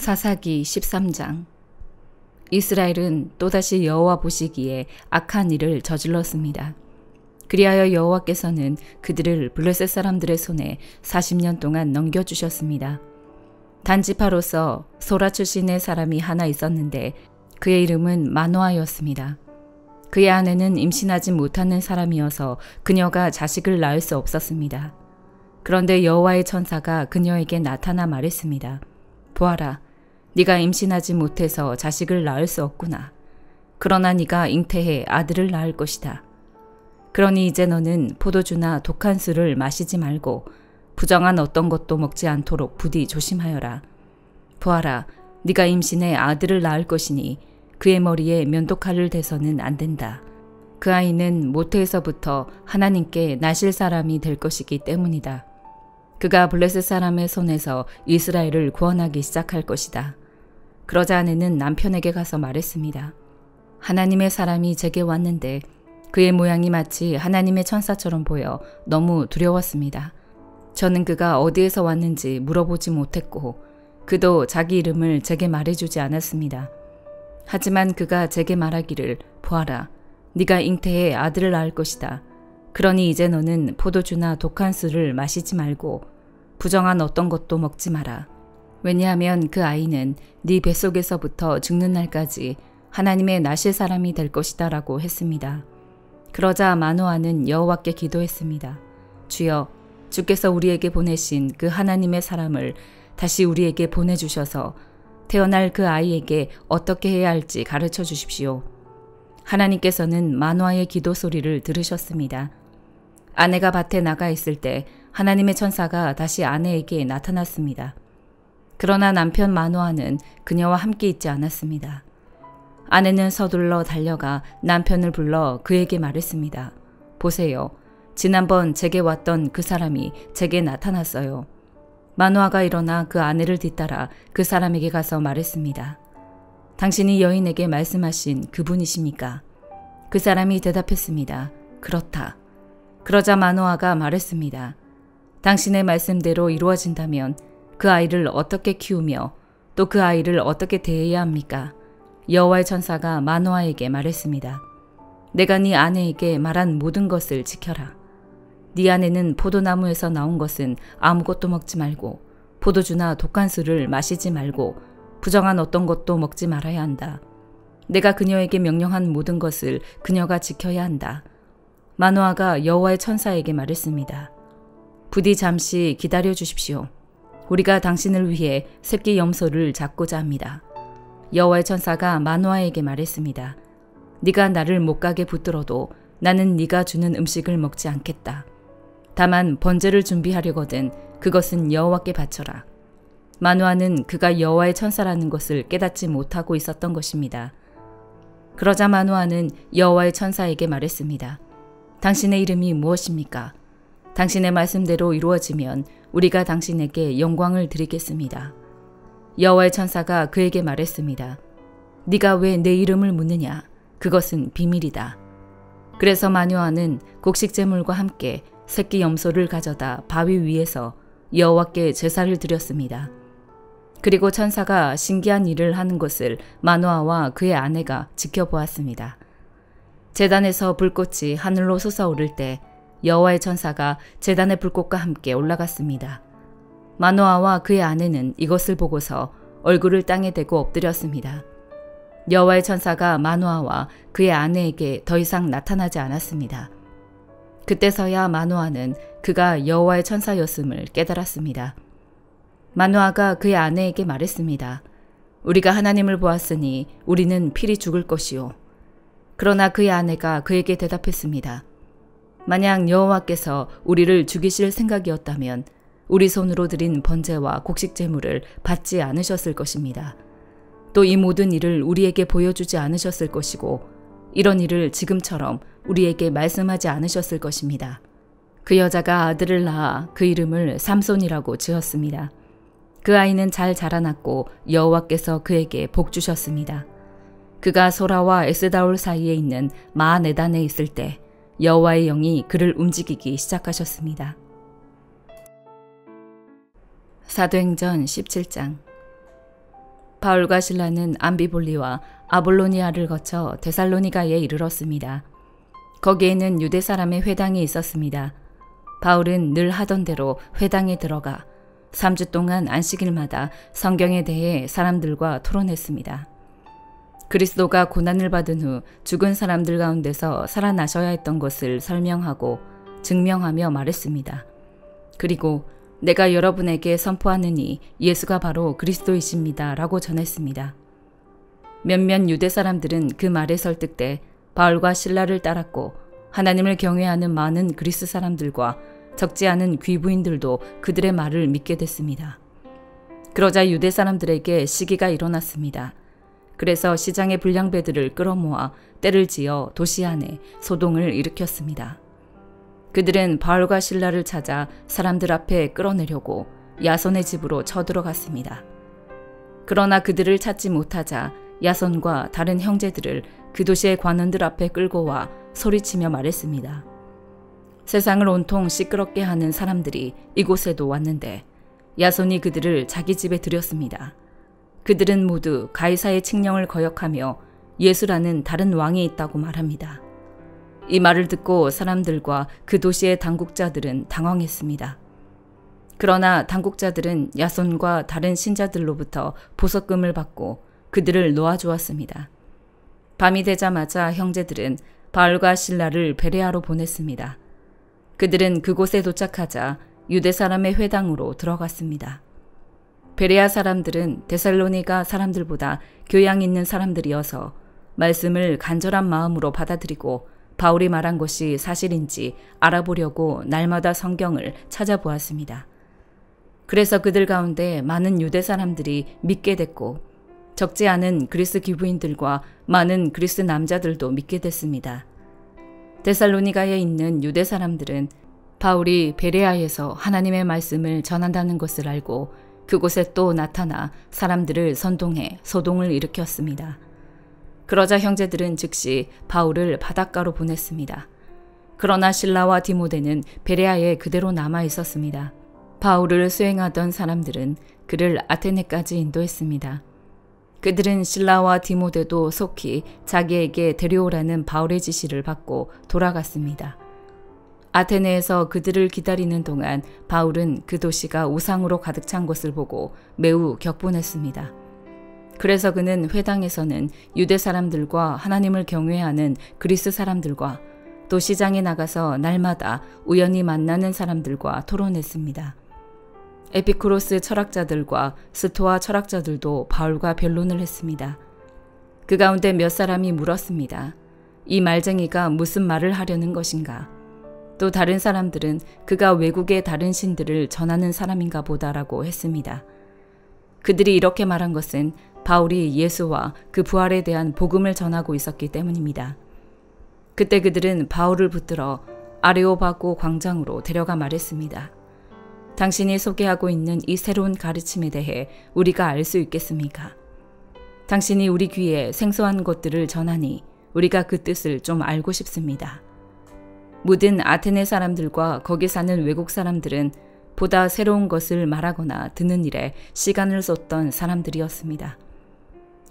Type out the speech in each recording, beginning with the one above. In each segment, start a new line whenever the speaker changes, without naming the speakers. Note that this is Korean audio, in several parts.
사사기 13장. 이스라엘은 또다시 여호와 보시기에 악한 일을 저질렀습니다. 그리하여 여호와께서는 그들을 블레셋 사람들의 손에 40년 동안 넘겨주셨습니다. 단지파로서 소라 출신의 사람이 하나 있었는데 그의 이름은 마노아였습니다. 그의 아내는 임신하지 못하는 사람이어서 그녀가 자식을 낳을 수 없었습니다. 그런데 여호와의 천사가 그녀에게 나타나 말했습니다. 보아라, 네가 임신하지 못해서 자식을 낳을 수 없구나. 그러나 네가 잉태해 아들을 낳을 것이다. 그러니 이제 너는 포도주나 독한 술을 마시지 말고 부정한 어떤 것도 먹지 않도록 부디 조심하여라. 보아라, 네가 임신해 아들을 낳을 것이니 그의 머리에 면도칼을 대서는 안 된다. 그 아이는 모태에서부터 하나님께 나실 사람이 될 것이기 때문이다. 그가 블레셋 사람의 손에서 이스라엘을 구원하기 시작할 것이다. 그러자 아내는 남편에게 가서 말했습니다. 하나님의 사람이 제게 왔는데 그의 모양이 마치 하나님의 천사처럼 보여 너무 두려웠습니다. 저는 그가 어디에서 왔는지 물어보지 못했고 그도 자기 이름을 제게 말해주지 않았습니다. 하지만 그가 제게 말하기를 보아라, 네가 잉태해 아들을 낳을 것이다. 그러니 이제 너는 포도주나 독한 술을 마시지 말고 부정한 어떤 것도 먹지 마라. 왜냐하면 그 아이는 네 뱃속에서부터 죽는 날까지 하나님의 나실 사람이 될 것이다 라고 했습니다. 그러자 마노아는 여호와께 기도했습니다. 주여, 주께서 우리에게 보내신 그 하나님의 사람을 다시 우리에게 보내주셔서 태어날 그 아이에게 어떻게 해야 할지 가르쳐 주십시오. 하나님께서는 마노아의 기도 소리를 들으셨습니다. 아내가 밭에 나가 있을 때 하나님의 천사가 다시 아내에게 나타났습니다. 그러나 남편 마노아는 그녀와 함께 있지 않았습니다. 아내는 서둘러 달려가 남편을 불러 그에게 말했습니다. 보세요. 지난번 제게 왔던 그 사람이 제게 나타났어요. 마노아가 일어나 그 아내를 뒤따라 그 사람에게 가서 말했습니다. 당신이 여인에게 말씀하신 그분이십니까? 그 사람이 대답했습니다. 그렇다. 그러자 마노아가 말했습니다. 당신의 말씀대로 이루어진다면 그 아이를 어떻게 키우며 또 그 아이를 어떻게 대해야 합니까? 여호와의 천사가 마노아에게 말했습니다. 내가 네 아내에게 말한 모든 것을 지켜라. 네 아내는 포도나무에서 나온 것은 아무것도 먹지 말고 포도주나 독한 술을 마시지 말고 부정한 어떤 것도 먹지 말아야 한다. 내가 그녀에게 명령한 모든 것을 그녀가 지켜야 한다. 마노아가 여호와의 천사에게 말했습니다. 부디 잠시 기다려 주십시오. 우리가 당신을 위해 새끼 염소를 잡고자 합니다. 여호와의 천사가 마노아에게 말했습니다. 네가 나를 못 가게 붙들어도 나는 네가 주는 음식을 먹지 않겠다. 다만 번제를 준비하려거든 그것은 여호와께 바쳐라. 마노아는 그가 여호와의 천사라는 것을 깨닫지 못하고 있었던 것입니다. 그러자 마노아는 여호와의 천사에게 말했습니다. 당신의 이름이 무엇입니까? 당신의 말씀대로 이루어지면 우리가 당신에게 영광을 드리겠습니다. 여호와의 천사가 그에게 말했습니다. 네가 왜 내 이름을 묻느냐? 그것은 비밀이다. 그래서 마노아는 곡식제물과 함께 새끼 염소를 가져다 바위 위에서 여호와께 제사를 드렸습니다. 그리고 천사가 신기한 일을 하는 것을 마노아와 그의 아내가 지켜보았습니다. 제단에서 불꽃이 하늘로 솟아오를 때 여호와의 천사가 제단의 불꽃과 함께 올라갔습니다. 마노아와 그의 아내는 이것을 보고서 얼굴을 땅에 대고 엎드렸습니다. 여호와의 천사가 마노아와 그의 아내에게 더 이상 나타나지 않았습니다. 그때서야 마노아는 그가 여호와의 천사였음을 깨달았습니다. 마노아가 그의 아내에게 말했습니다. 우리가 하나님을 보았으니 우리는 필히 죽을 것이요. 그러나 그의 아내가 그에게 대답했습니다. 만약 여호와께서 우리를 죽이실 생각이었다면 우리 손으로 드린 번제와 곡식제물을 받지 않으셨을 것입니다. 또 이 모든 일을 우리에게 보여주지 않으셨을 것이고 이런 일을 지금처럼 우리에게 말씀하지 않으셨을 것입니다. 그 여자가 아들을 낳아 그 이름을 삼손이라고 지었습니다. 그 아이는 잘 자라났고 여호와께서 그에게 복 주셨습니다. 그가 소라와 에스다올 사이에 있는 마하네단에 있을 때 여호와의 영이 그를 움직이기 시작하셨습니다. 사도행전 17장. 바울과 실라는 암비볼리와 아볼로니아를 거쳐 데살로니가에 이르렀습니다. 거기에는 유대 사람의 회당이 있었습니다. 바울은 늘 하던 대로 회당에 들어가 3주 동안 안식일마다 성경에 대해 사람들과 토론했습니다. 그리스도가 고난을 받은 후 죽은 사람들 가운데서 살아나셔야 했던 것을 설명하고 증명하며 말했습니다. 그리고 내가 여러분에게 선포하느니 예수가 바로 그리스도이십니다 라고 전했습니다. 몇몇 유대 사람들은 그 말에 설득돼 바울과 실라를 따랐고 하나님을 경외하는 많은 그리스 사람들과 적지 않은 귀부인들도 그들의 말을 믿게 됐습니다. 그러자 유대 사람들에게 시기가 일어났습니다. 그래서 시장의 불량배들을 끌어모아 떼를 지어 도시 안에 소동을 일으켰습니다. 그들은 바울과 실라를 찾아 사람들 앞에 끌어내려고 야손의 집으로 쳐들어갔습니다. 그러나 그들을 찾지 못하자 야손과 다른 형제들을 그 도시의 관원들 앞에 끌고 와 소리치며 말했습니다. 세상을 온통 시끄럽게 하는 사람들이 이곳에도 왔는데 야손이 그들을 자기 집에 들였습니다. 그들은 모두 가이사의 칙령을 거역하며 예수라는 다른 왕이 있다고 말합니다. 이 말을 듣고 사람들과 그 도시의 당국자들은 당황했습니다. 그러나 당국자들은 야손과 다른 신자들로부터 보석금을 받고 그들을 놓아주었습니다. 밤이 되자마자 형제들은 바울과 실라를 베레아로 보냈습니다. 그들은 그곳에 도착하자 유대 사람의 회당으로 들어갔습니다. 베레아 사람들은 데살로니가 사람들보다 교양 있는 사람들이어서 말씀을 간절한 마음으로 받아들이고 바울이 말한 것이 사실인지 알아보려고 날마다 성경을 찾아보았습니다. 그래서 그들 가운데 많은 유대 사람들이 믿게 됐고 적지 않은 그리스 기부인들과 많은 그리스 남자들도 믿게 됐습니다. 데살로니가에 있는 유대 사람들은 바울이 베레아에서 하나님의 말씀을 전한다는 것을 알고 그곳에 또 나타나 사람들을 선동해 소동을 일으켰습니다. 그러자 형제들은 즉시 바울을 바닷가로 보냈습니다. 그러나 실라와 디모데는 베레아에 그대로 남아 있었습니다. 바울을 수행하던 사람들은 그를 아테네까지 인도했습니다. 그들은 실라와 디모데도 속히 자기에게 데려오라는 바울의 지시를 받고 돌아갔습니다. 아테네에서 그들을 기다리는 동안 바울은 그 도시가 우상으로 가득 찬 것을 보고 매우 격분했습니다. 그래서 그는 회당에서는 유대 사람들과 하나님을 경외하는 그리스 사람들과 또 시장에 나가서 날마다 우연히 만나는 사람들과 토론했습니다. 에피쿠로스 철학자들과 스토아 철학자들도 바울과 변론을 했습니다. 그 가운데 몇 사람이 물었습니다. 이 말쟁이가 무슨 말을 하려는 것인가? 또 다른 사람들은 그가 외국의 다른 신들을 전하는 사람인가 보다라고 했습니다. 그들이 이렇게 말한 것은 바울이 예수와 그 부활에 대한 복음을 전하고 있었기 때문입니다. 그때 그들은 바울을 붙들어 아레오바고 광장으로 데려가 말했습니다. 당신이 소개하고 있는 이 새로운 가르침에 대해 우리가 알 수 있겠습니까? 당신이 우리 귀에 생소한 것들을 전하니 우리가 그 뜻을 좀 알고 싶습니다. 모든 아테네 사람들과 거기 사는 외국 사람들은 보다 새로운 것을 말하거나 듣는 일에 시간을 쏟던 사람들이었습니다.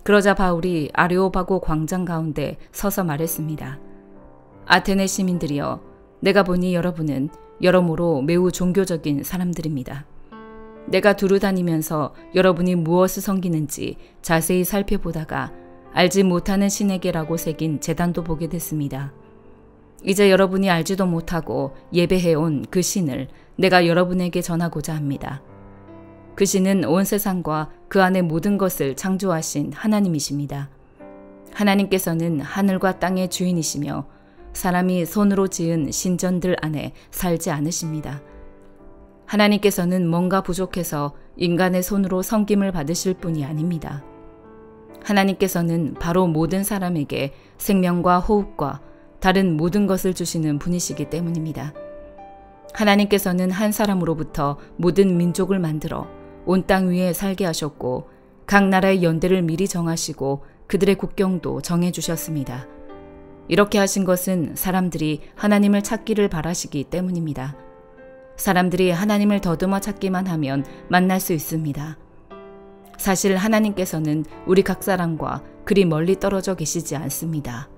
그러자 바울이 아레오바고 광장 가운데 서서 말했습니다. 아테네 시민들이여, 내가 보니 여러분은 여러모로 매우 종교적인 사람들입니다. 내가 두루 다니면서 여러분이 무엇을 섬기는지 자세히 살펴보다가 알지 못하는 신에게라고 새긴 제단도 보게 됐습니다. 이제 여러분이 알지도 못하고 예배해온 그 신을 내가 여러분에게 전하고자 합니다. 그 신은 온 세상과 그 안의 모든 것을 창조하신 하나님이십니다. 하나님께서는 하늘과 땅의 주인이시며 사람이 손으로 지은 신전들 안에 살지 않으십니다. 하나님께서는 뭔가 부족해서 인간의 손으로 섬김을 받으실 분이 아닙니다. 하나님께서는 바로 모든 사람에게 생명과 호흡과 다른 모든 것을 주시는 분이시기 때문입니다. 하나님께서는 한 사람으로부터 모든 민족을 만들어 온 땅 위에 살게 하셨고 각 나라의 연대를 미리 정하시고 그들의 국경도 정해주셨습니다. 이렇게 하신 것은 사람들이 하나님을 찾기를 바라시기 때문입니다. 사람들이 하나님을 더듬어 찾기만 하면 만날 수 있습니다. 사실 하나님께서는 우리 각 사람과 그리 멀리 떨어져 계시지 않습니다.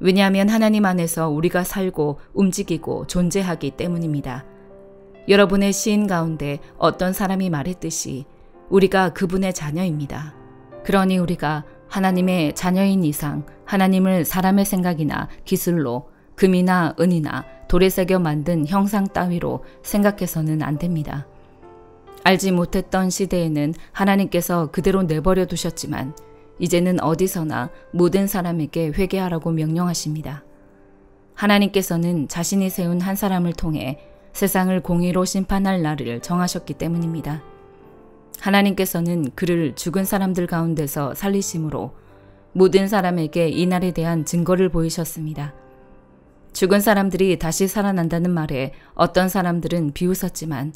왜냐하면 하나님 안에서 우리가 살고 움직이고 존재하기 때문입니다. 여러분의 시인 가운데 어떤 사람이 말했듯이 우리가 그분의 자녀입니다. 그러니 우리가 하나님의 자녀인 이상 하나님을 사람의 생각이나 기술로 금이나 은이나 돌에 새겨 만든 형상 따위로 생각해서는 안 됩니다. 알지 못했던 시대에는 하나님께서 그대로 내버려 두셨지만 이제는 어디서나 모든 사람에게 회개하라고 명령하십니다. 하나님께서는 자신이 세운 한 사람을 통해 세상을 공의로 심판할 날을 정하셨기 때문입니다. 하나님께서는 그를 죽은 사람들 가운데서 살리심으로 모든 사람에게 이 날에 대한 증거를 보이셨습니다. 죽은 사람들이 다시 살아난다는 말에 어떤 사람들은 비웃었지만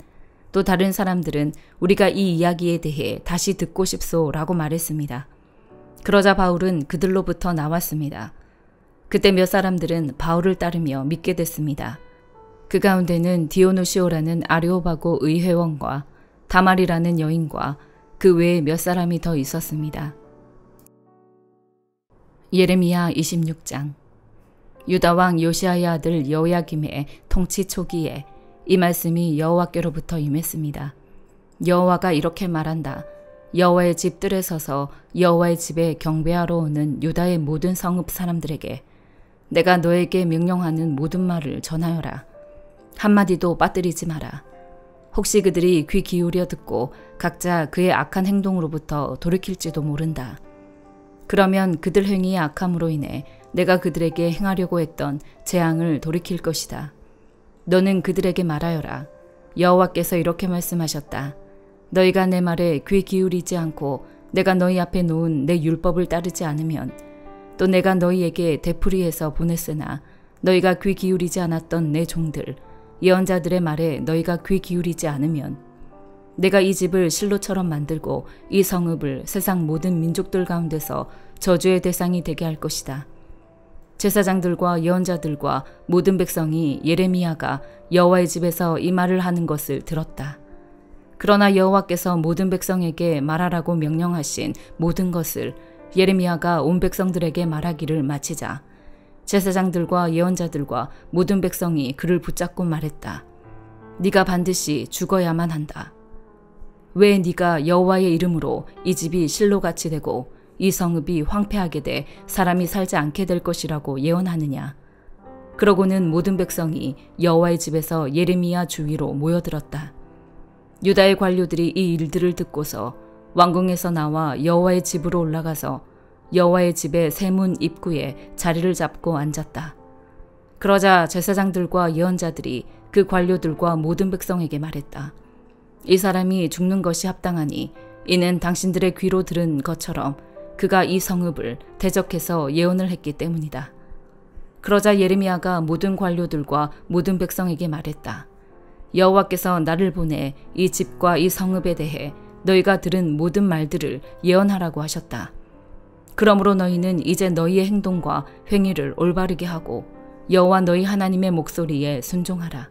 또 다른 사람들은 우리가 이 이야기에 대해 다시 듣고 싶소라고 말했습니다. 그러자 바울은 그들로부터 나왔습니다. 그때 몇 사람들은 바울을 따르며 믿게 됐습니다. 그 가운데는 디오누시오라는 아레오바고 의회원과 다말이라는 여인과 그 외에 몇 사람이 더 있었습니다. 예레미야 26장. 유다 왕 요시아의 아들 여호야김의 통치 초기에 이 말씀이 여호와께로부터 임했습니다. 여호와가 이렇게 말한다. 여호와의 집들에 서서 여호와의 집에 경배하러 오는 유다의 모든 성읍 사람들에게 내가 너에게 명령하는 모든 말을 전하여라. 한마디도 빠뜨리지 마라. 혹시 그들이 귀 기울여 듣고 각자 그의 악한 행동으로부터 돌이킬지도 모른다. 그러면 그들 행위의 악함으로 인해 내가 그들에게 행하려고 했던 재앙을 돌이킬 것이다. 너는 그들에게 말하여라. 여호와께서 이렇게 말씀하셨다. 너희가 내 말에 귀 기울이지 않고 내가 너희 앞에 놓은 내 율법을 따르지 않으면 또 내가 너희에게 되풀이해서 보냈으나 너희가 귀 기울이지 않았던 내 종들 예언자들의 말에 너희가 귀 기울이지 않으면 내가 이 집을 실로처럼 만들고 이 성읍을 세상 모든 민족들 가운데서 저주의 대상이 되게 할 것이다. 제사장들과 예언자들과 모든 백성이 예레미야가 여호와의 집에서 이 말을 하는 것을 들었다. 그러나 여호와께서 모든 백성에게 말하라고 명령하신 모든 것을 예레미야가 온 백성들에게 말하기를 마치자 제사장들과 예언자들과 모든 백성이 그를 붙잡고 말했다. 네가 반드시 죽어야만 한다. 왜 네가 여호와의 이름으로 이 집이 실로같이 되고 이 성읍이 황폐하게 돼 사람이 살지 않게 될 것이라고 예언하느냐. 그러고는 모든 백성이 여호와의 집에서 예레미야 주위로 모여들었다. 유다의 관료들이 이 일들을 듣고서 왕궁에서 나와 여호와의 집으로 올라가서 여호와의 집의 세문 입구에 자리를 잡고 앉았다. 그러자 제사장들과 예언자들이 그 관료들과 모든 백성에게 말했다. 이 사람이 죽는 것이 합당하니 이는 당신들의 귀로 들은 것처럼 그가 이 성읍을 대적해서 예언을 했기 때문이다. 그러자 예레미야가 모든 관료들과 모든 백성에게 말했다. 여호와께서 나를 보내 이 집과 이 성읍에 대해 너희가 들은 모든 말들을 예언하라고 하셨다. 그러므로 너희는 이제 너희의 행동과 행위를 올바르게 하고 여호와 너희 하나님의 목소리에 순종하라.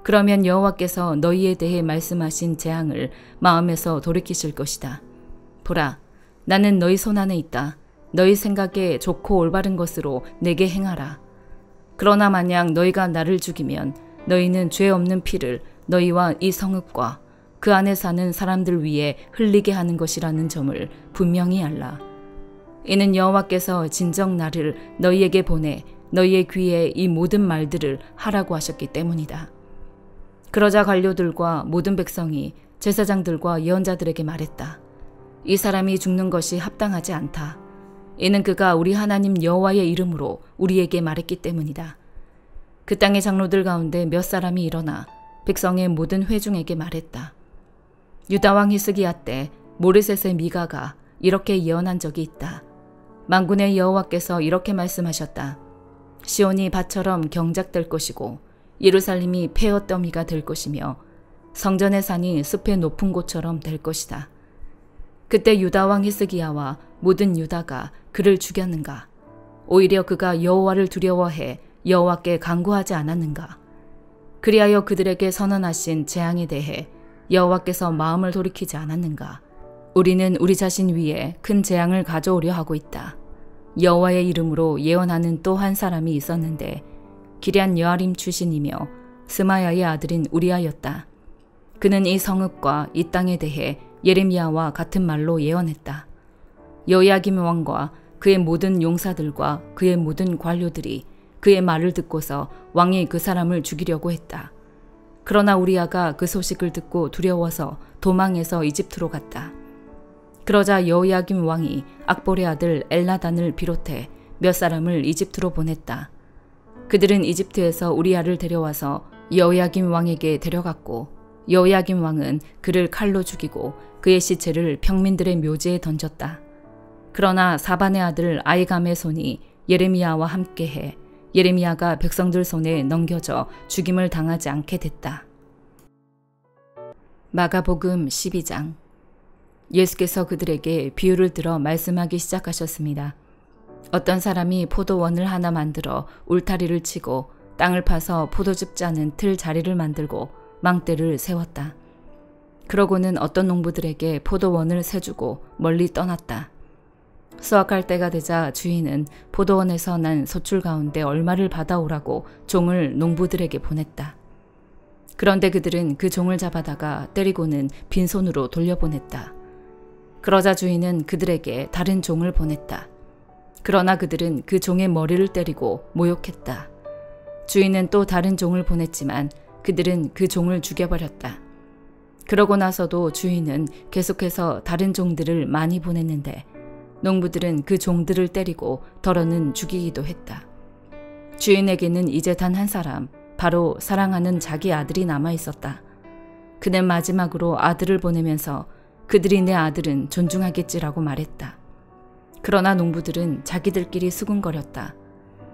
그러면 여호와께서 너희에 대해 말씀하신 재앙을 마음에서 돌이키실 것이다. 보라, 나는 너희 손안에 있다. 너희 생각에 좋고 올바른 것으로 내게 행하라. 그러나 만약 너희가 나를 죽이면 너희는 죄 없는 피를 너희와 이 성읍과 그 안에 사는 사람들 위에 흘리게 하는 것이라는 점을 분명히 알라. 이는 여호와께서 진정 나를 너희에게 보내 너희의 귀에 이 모든 말들을 하라고 하셨기 때문이다. 그러자 관료들과 모든 백성이 제사장들과 예언자들에게 말했다. 이 사람이 죽는 것이 합당하지 않다. 이는 그가 우리 하나님 여호와의 이름으로 우리에게 말했기 때문이다. 그 땅의 장로들 가운데 몇 사람이 일어나 백성의 모든 회중에게 말했다. 유다 왕 히스기야 때 모르셋의 미가가 이렇게 예언한 적이 있다. 만군의 여호와께서 이렇게 말씀하셨다. 시온이 밭처럼 경작될 것이고 예루살렘이 폐허더미가 될 것이며 성전의 산이 숲의 높은 곳처럼 될 것이다. 그때 유다 왕 히스기야와 모든 유다가 그를 죽였는가? 오히려 그가 여호와를 두려워해 여호와께 간구하지 않았는가? 그리하여 그들에게 선언하신 재앙에 대해 여호와께서 마음을 돌이키지 않았는가? 우리는 우리 자신 위에 큰 재앙을 가져오려 하고 있다. 여호와의 이름으로 예언하는 또 한 사람이 있었는데 기럇 여아림 출신이며 스마야의 아들인 우리아였다. 그는 이 성읍과 이 땅에 대해 예레미야와 같은 말로 예언했다. 여호야김 왕과 그의 모든 용사들과 그의 모든 관료들이 그의 말을 듣고서 왕이 그 사람을 죽이려고 했다. 그러나 우리아가 그 소식을 듣고 두려워서 도망해서 이집트로 갔다. 그러자 여호야김 왕이 악볼의 아들 엘나단을 비롯해 몇 사람을 이집트로 보냈다. 그들은 이집트에서 우리아를 데려와서 여호야김 왕에게 데려갔고 여호야김 왕은 그를 칼로 죽이고 그의 시체를 평민들의 묘지에 던졌다. 그러나 사반의 아들 아이감의 손이 예레미야와 함께해 예레미야가 백성들 손에 넘겨져 죽임을 당하지 않게 됐다. 마가복음 12장. 예수께서 그들에게 비유를 들어 말씀하기 시작하셨습니다. 어떤 사람이 포도원을 하나 만들어 울타리를 치고 땅을 파서 포도즙 짜는 틀 자리를 만들고 망대를 세웠다. 그러고는 어떤 농부들에게 포도원을 세주고 멀리 떠났다. 수확할 때가 되자 주인은 포도원에서 난 소출 가운데 얼마를 받아오라고 종을 농부들에게 보냈다. 그런데 그들은 그 종을 잡아다가 때리고는 빈손으로 돌려보냈다. 그러자 주인은 그들에게 다른 종을 보냈다. 그러나 그들은 그 종의 머리를 때리고 모욕했다. 주인은 또 다른 종을 보냈지만 그들은 그 종을 죽여버렸다. 그러고 나서도 주인은 계속해서 다른 종들을 많이 보냈는데 농부들은 그 종들을 때리고 더러는 죽이기도 했다. 주인에게는 이제 단 한 사람, 바로 사랑하는 자기 아들이 남아 있었다. 그는 마지막으로 아들을 보내면서 그들이 내 아들은 존중하겠지라고 말했다. 그러나 농부들은 자기들끼리 수군거렸다.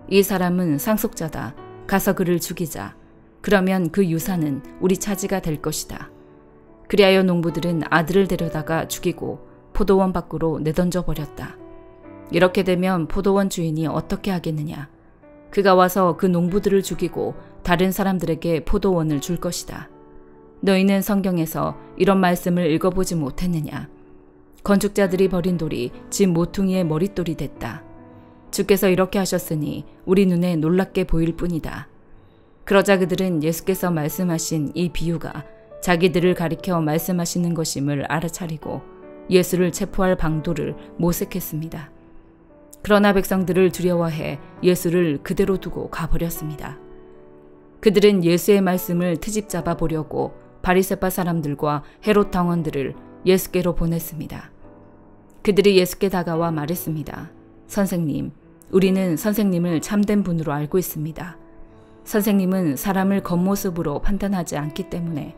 이 사람은 상속자다. 가서 그를 죽이자. 그러면 그 유산은 우리 차지가 될 것이다. 그리하여 농부들은 아들을 데려다가 죽이고 포도원 밖으로 내던져 버렸다. 이렇게 되면 포도원 주인이 어떻게 하겠느냐. 그가 와서 그 농부들을 죽이고 다른 사람들에게 포도원을 줄 것이다. 너희는 성경에서 이런 말씀을 읽어보지 못했느냐. 건축자들이 버린 돌이 집 모퉁이의 머릿돌이 됐다. 주께서 이렇게 하셨으니 우리 눈에 놀랍게 보일 뿐이다. 그러자 그들은 예수께서 말씀하신 이 비유가 자기들을 가리켜 말씀하시는 것임을 알아차리고 예수를 체포할 방도를 모색했습니다. 그러나 백성들을 두려워해 예수를 그대로 두고 가버렸습니다. 그들은 예수의 말씀을 트집잡아 보려고 바리새파 사람들과 헤롯 당원들을 예수께로 보냈습니다. 그들이 예수께 다가와 말했습니다. 선생님, 우리는 선생님을 참된 분으로 알고 있습니다. 선생님은 사람을 겉모습으로 판단하지 않기 때문에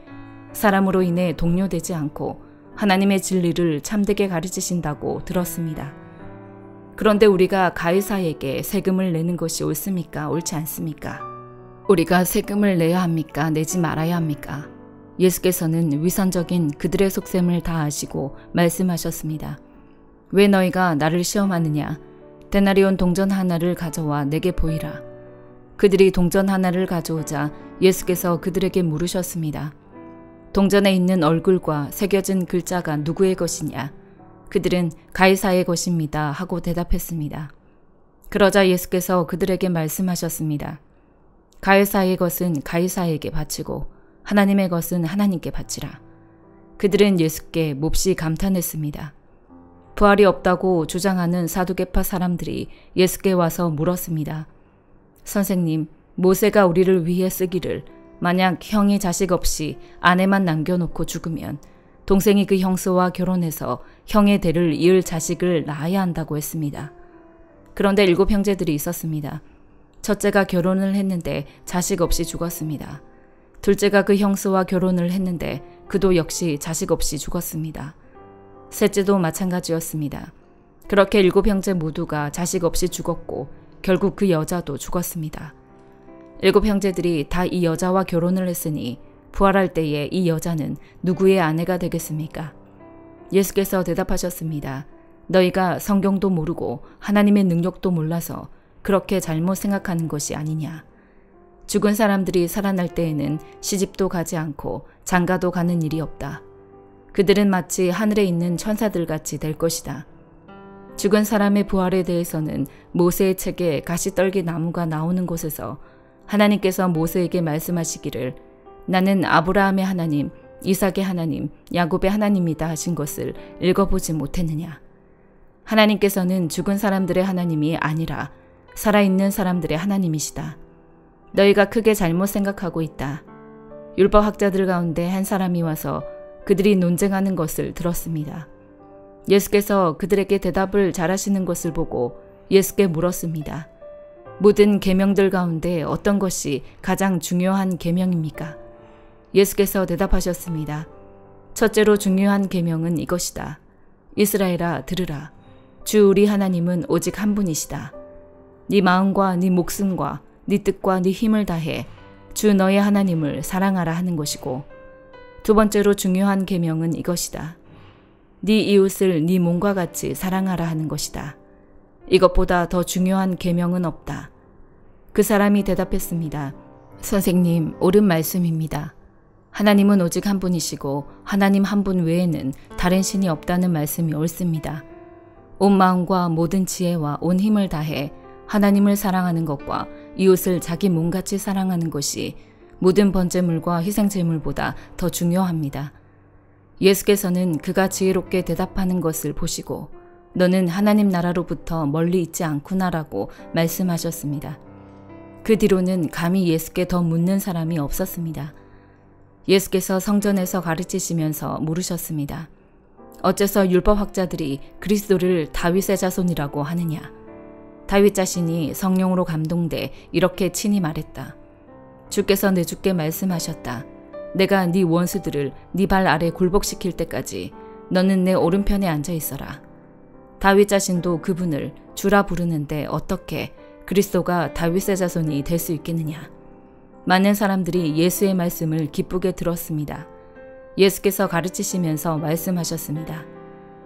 사람으로 인해 동요되지 않고 하나님의 진리를 참되게 가르치신다고 들었습니다. 그런데 우리가 가이사에게 세금을 내는 것이 옳습니까? 옳지 않습니까? 우리가 세금을 내야 합니까? 내지 말아야 합니까? 예수께서는 위선적인 그들의 속셈을 다 아시고 말씀하셨습니다. 왜 너희가 나를 시험하느냐? 데나리온 동전 하나를 가져와 내게 보이라. 그들이 동전 하나를 가져오자 예수께서 그들에게 물으셨습니다. 동전에 있는 얼굴과 새겨진 글자가 누구의 것이냐? 그들은 가이사의 것입니다 하고 대답했습니다. 그러자 예수께서 그들에게 말씀하셨습니다. 가이사의 것은 가이사에게 바치고 하나님의 것은 하나님께 바치라. 그들은 예수께 몹시 감탄했습니다. 부활이 없다고 주장하는 사두개파 사람들이 예수께 와서 물었습니다. 선생님, 모세가 우리를 위해 쓰기를 만약 형이 자식 없이 아내만 남겨놓고 죽으면 동생이 그 형수와 결혼해서 형의 대를 이을 자식을 낳아야 한다고 했습니다. 그런데 7 형제들이 있었습니다. 첫째가 결혼을 했는데 자식 없이 죽었습니다. 둘째가 그 형수와 결혼을 했는데 그도 역시 자식 없이 죽었습니다. 셋째도 마찬가지였습니다. 그렇게 7 형제 모두가 자식 없이 죽었고 결국 그 여자도 죽었습니다. 7 형제들이 다 이 여자와 결혼을 했으니 부활할 때에 이 여자는 누구의 아내가 되겠습니까? 예수께서 대답하셨습니다. 너희가 성경도 모르고 하나님의 능력도 몰라서 그렇게 잘못 생각하는 것이 아니냐. 죽은 사람들이 살아날 때에는 시집도 가지 않고 장가도 가는 일이 없다. 그들은 마치 하늘에 있는 천사들같이 될 것이다. 죽은 사람의 부활에 대해서는 모세의 책에 가시떨기 나무가 나오는 곳에서 하나님께서 모세에게 말씀하시기를 나는 아브라함의 하나님, 이삭의 하나님, 야곱의 하나님이다 하신 것을 읽어보지 못했느냐. 하나님께서는 죽은 사람들의 하나님이 아니라 살아있는 사람들의 하나님이시다. 너희가 크게 잘못 생각하고 있다. 율법학자들 가운데 한 사람이 와서 그들이 논쟁하는 것을 들었습니다. 예수께서 그들에게 대답을 잘하시는 것을 보고 예수께 물었습니다. 모든 계명들 가운데 어떤 것이 가장 중요한 계명입니까? 예수께서 대답하셨습니다. 첫째로 중요한 계명은 이것이다. 이스라엘아 들으라. 주 우리 하나님은 오직 한 분이시다. 네 마음과 네 목숨과 네 뜻과 네 힘을 다해 주 너의 하나님을 사랑하라 하는 것이고, 두 번째로 중요한 계명은 이것이다. 네 이웃을 네 몸과 같이 사랑하라 하는 것이다. 이것보다 더 중요한 계명은 없다. 그 사람이 대답했습니다. 선생님, 옳은 말씀입니다. 하나님은 오직 한 분이시고 하나님 한 분 외에는 다른 신이 없다는 말씀이 옳습니다. 온 마음과 모든 지혜와 온 힘을 다해 하나님을 사랑하는 것과 이웃을 자기 몸같이 사랑하는 것이 모든 번제물과 희생제물보다 더 중요합니다. 예수께서는 그가 지혜롭게 대답하는 것을 보시고 너는 하나님 나라로부터 멀리 있지 않구나라고 말씀하셨습니다. 그 뒤로는 감히 예수께 더 묻는 사람이 없었습니다. 예수께서 성전에서 가르치시면서 물으셨습니다. 어째서 율법학자들이 그리스도를 다윗의 자손이라고 하느냐? 다윗 자신이 성령으로 감동돼 이렇게 친히 말했다. 주께서 내 주께 말씀하셨다. 내가 네 원수들을 네 발 아래 굴복시킬 때까지 너는 내 오른편에 앉아 있어라. 다윗 자신도 그분을 주라 부르는데 어떻게 그리스도가 다윗의 자손이 될 수 있겠느냐? 많은 사람들이 예수의 말씀을 기쁘게 들었습니다. 예수께서 가르치시면서 말씀하셨습니다.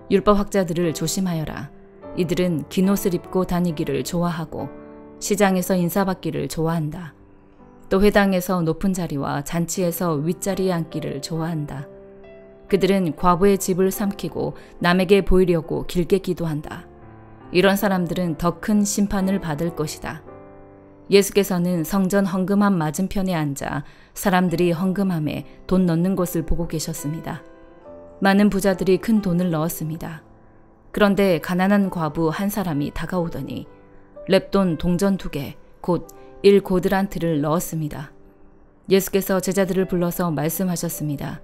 율법학자들을 조심하여라. 이들은 긴 옷을 입고 다니기를 좋아하고 시장에서 인사받기를 좋아한다. 또 회당에서 높은 자리와 잔치에서 윗자리에 앉기를 좋아한다. 그들은 과부의 집을 삼키고 남에게 보이려고 길게 기도한다. 이런 사람들은 더 큰 심판을 받을 것이다. 예수께서는 성전 헌금함 맞은편에 앉아 사람들이 헌금함에 돈 넣는 것을 보고 계셨습니다. 많은 부자들이 큰 돈을 넣었습니다. 그런데 가난한 과부 한 사람이 다가오더니 렙돈 동전 2개, 곧 1고드란트를 넣었습니다. 예수께서 제자들을 불러서 말씀하셨습니다.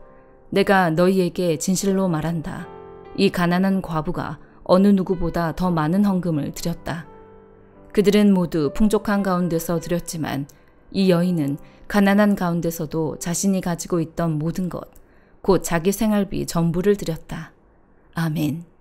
내가 너희에게 진실로 말한다. 이 가난한 과부가 어느 누구보다 더 많은 헌금을 드렸다. 그들은 모두 풍족한 가운데서 드렸지만 이 여인은 가난한 가운데서도 자신이 가지고 있던 모든 것, 곧 자기 생활비 전부를 드렸다. 아멘.